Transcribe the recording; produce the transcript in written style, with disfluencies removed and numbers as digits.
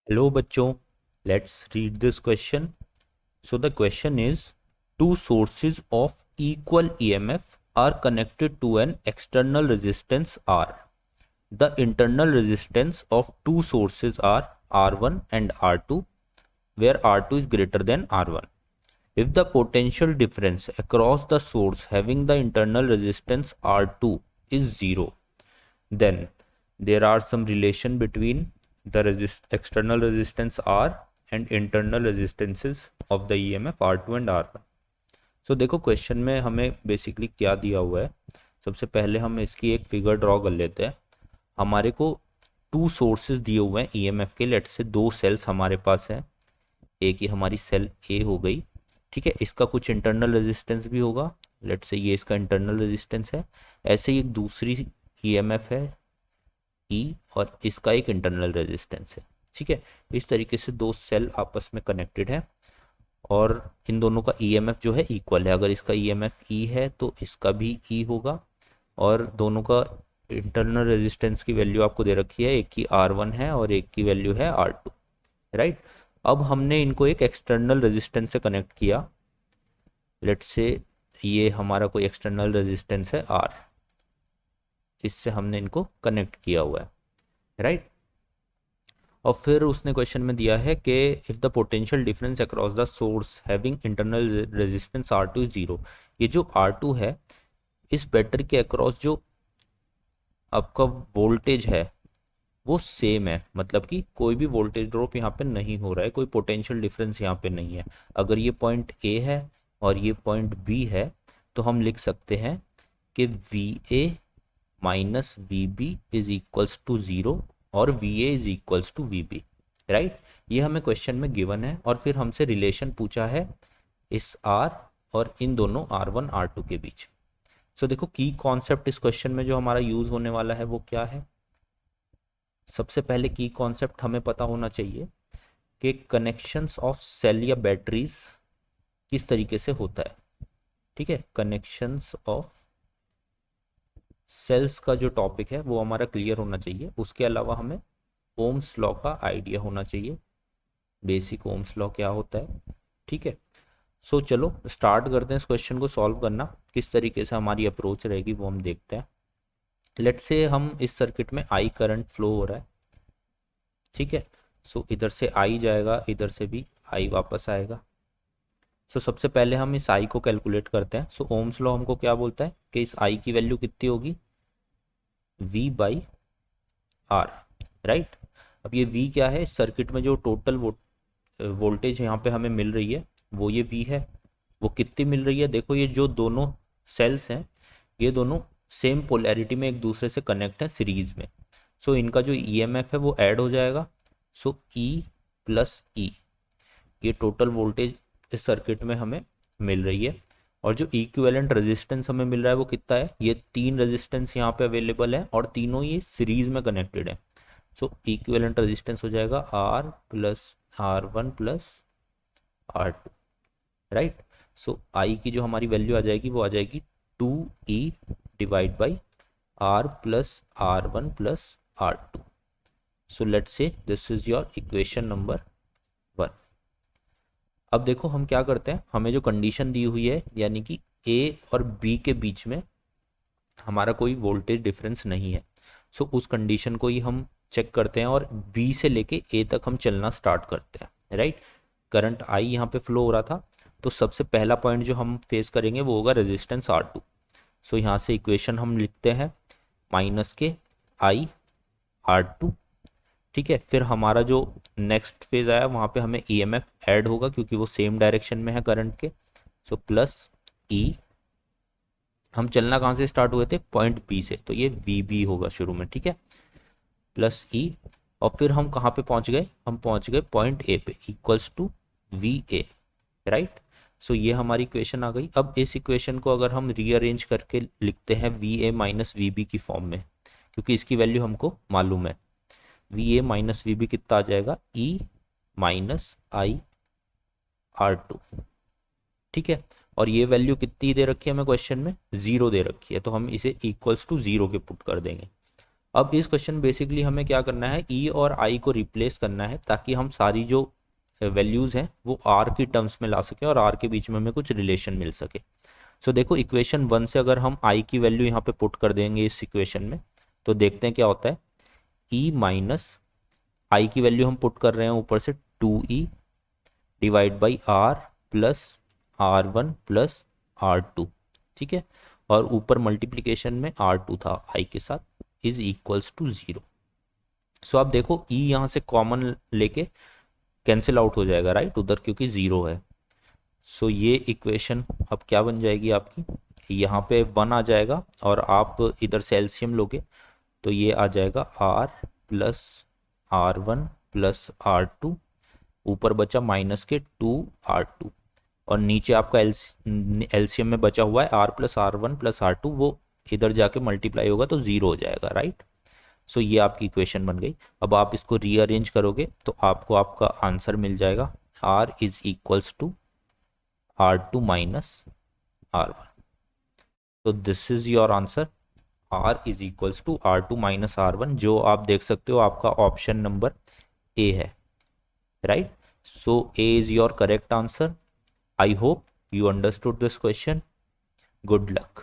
Hello bachcho, let's read this question. So the question is, two sources of equal EMF are connected to an external resistance R. The internal resistance of two sources are R1 and R2, where R2 is greater than R1. If the potential difference across the source having the internal resistance R2 is 0, then there are some relation between the external resistance R and internal resistances of the EMF R2 and R1. सो देखो question में हमें basically क्या दिया हुआ है। सबसे पहले हम इसकी एक फिगर ड्रॉ कर लेते हैं। हमारे को टू सोर्सेज दिए हुए हैं ईएमएफ के। लेट से दो सेल्स हमारे पास हैं। एक ही हमारी सेल ए हो गई, ठीक है। इसका कुछ इंटरनल रेजिस्टेंस भी होगा। लेट से ये इसका इंटरनल रेजिस्टेंस है। ऐसे ही एक दूसरी ईएमएफ है ई और इसका एक इंटरनल रेजिस्टेंस है, ठीक है। इस तरीके से दो सेल आपस में कनेक्टेड है और इन दोनों का ईएमएफ जो है इक्वल है। अगर इसका ईएमएफ ई है तो इसका भी ई होगा और दोनों का इंटरनल रेजिस्टेंस की वैल्यू आपको दे रखी है। एक की R1 है और एक की वैल्यू है R2, राइट। अब हमने इनको एक एक्सटर्नल रेजिस्टेंस से कनेक्ट किया। लेट्स से ये हमारा कोई एक्सटर्नल रेजिस्टेंस है R, इससे हमने इनको कनेक्ट किया हुआ है, राइट। और फिर उसने क्वेश्चन में दिया है कि if the potential difference across the source having internal resistance R2 is 0। ये जो R2 है, इस बैटरी के अक्रॉस जो आपका वोल्टेज है वो सेम है, मतलब कि कोई भी वोल्टेज ड्रॉप यहाँ पे नहीं हो रहा है, कोई पोटेंशियल डिफरेंस यहाँ पे नहीं है। अगर ये पॉइंट ए है और ये पॉइंट बी है तो हम लिख सकते हैं कि v a minus v b is equals to 0 और v a is equals to v b, right. ये हमें क्वेश्चन में गिवन है और फिर हमसे रिलेशन पूछा है इस R और इन दोनों R1 R2 के बीच। सो देखो की कॉन्सेप्ट इस क्वेश्चन में जो हमारा यूज होने वाला है वो क्या है। सबसे पहले की कॉन्सेप्ट हमें पता होना चाहिए कि कनेक्शंस ऑफ सेल या बैटरीज किस तरीके से होता है, ठीक है। कनेक्शंस ऑफ सेल्स का जो टॉपिक है वो हमारा क्लियर होना चाहिए। उसके अलावा हमें ओम्स लॉ का आइडिया होना चाहिए, बेसिक ओम्स लॉ क्या होता है, ठीक है। सो चलो स्टार्ट करते हैं इस क्वेश्चन को सॉल्व करना। किस तरीके से हमारी अप्रोच रहेगी वो हम देखते हैं। लेट से हम इस सर्किट में आई करंट फ्लो हो रहा है, ठीक है। सो इधर से आई जाएगा, इधर से भी आई वापस आएगा। सो सबसे पहले हम इस आई को कैलकुलेट करते हैं। सो ओम्स लॉ हमको क्या बोलता है कि इस आई की वैल्यू कितनी होगी, V बाई आर, राइट। अब ये V क्या है, इस सर्किट में जो टोटल वोल्टेज यहाँ पे हमें मिल रही है वो ये V है। वो कितनी मिल रही है, देखो ये जो दोनों सेल्स हैं ये दोनों सेम पोलैरिटी में एक दूसरे से कनेक्ट हैं सीरीज में। सो इनका जो EMF है वो ऐड हो जाएगा। सो E प्लस E, ये टोटल वोल्टेज इस सर्किट में हमें मिल रही है। और जो इक्विवेलेंट रेजिस्टेंस हमें मिल रहा है वो कितना है, ये तीन रेजिस्टेंस यहाँ पे अवेलेबल है और तीनों ये सीरीज में कनेक्टेड है। सो इक्विवेलेंट रेजिस्टेंस हो जाएगा R plus R1 plus R2, right. So I की जो हमारी वैल्यू आ जाएगी वो आ जाएगी 2E divide by R plus R1 plus R2। So let's say this is your equation number 1। अब देखो हम क्या करते हैं, हमें जो कंडीशन दी हुई है यानी कि ए और बी के बीच में हमारा कोई वोल्टेज डिफरेंस नहीं है। सो उस कंडीशन को ही हम चेक करते हैं और बी से लेके ए तक हम चलना स्टार्ट करते हैं, राइट। करंट आई यहाँ पे फ्लो हो रहा था तो सबसे पहला पॉइंट जो हम फेस करेंगे वो होगा रेजिस्टेंस R2। सो यहाँ से इक्वेशन हम लिखते हैं माइनस के आई R2, ठीक है। फिर हमारा जो नेक्स्ट फेज आया वहाँ पे हमें EMF ऐड होगा क्योंकि वो सेम डायरेक्शन में है करंट के। सो प्लस E, हम चलना कहाँ से स्टार्ट हुए थे, पॉइंट बी से, तो ये VB होगा शुरू में, ठीक है। प्लस E और फिर हम कहाँ पे पहुँच गए, हम पहुँच गए पॉइंट ए पे, इक्वल्स टू VA, राइट। सो ये हमारी इक्वेशन आ गई। अब इस इक्वेशन को अगर हम रीअरेंज करके लिखते हैं VA माइनस VB की फॉर्म में, क्योंकि इसकी वैल्यू हमको मालूम है। VA माइनस VB कितना आ जाएगा, E माइनस आई R2, ठीक है। और ये वैल्यू कितनी दे रखी है हमें क्वेश्चन में, 0 दे रखी है, तो हम इसे इक्वल्स टू 0 के पुट कर देंगे। अब इस क्वेश्चन बेसिकली हमें क्या करना है, ई और आई को रिप्लेस करना है ताकि हम सारी जो वैल्यूज़ हैं वो आर की टर्म्स में ला सकें और आर के बीच में हमें कुछ रिलेशन मिल सके। सो देखो इक्वेशन 1 से अगर हम आई की वैल्यू यहाँ पे पुट कर देंगे इस इक्वेशन में, तो देखते हैं क्या होता है। ई माइनस आई की वैल्यू हम पुट कर रहे हैं ऊपर से 2e divide by R plus R1 plus R2, ठीक है, और ऊपर मल्टीप्लिकेशन में R2 था आई के साथ, इज इक्वल्स टू 0। सो आप देखो ई यहाँ से कॉमन लेके कैंसिल आउट हो जाएगा राइट उधर, क्योंकि 0 है। सो ये इक्वेशन अब क्या बन जाएगी आपकी, यहाँ पे 1 आ जाएगा और आप इधर से एलसीएम लोगे तो ये आ जाएगा R plus R1 plus R2, ऊपर बचा माइनस के 2R2, और नीचे आपका एलसीएम में बचा हुआ है R plus R1 plus R2, वो इधर जाके मल्टीप्लाई होगा तो 0 हो जाएगा राइट। सो ये आपकी इक्वेशन बन गई। अब आप इसको रीअरेंज करोगे तो आपको आपका आंसर मिल जाएगा R is equals to R2 minus R1। तो this is your answer, R is equals to R2 minus R1, जो आप देख सकते हो आपका ऑप्शन नंबर ए है right. So A is your correct answer. I hope you understood this question. Good luck.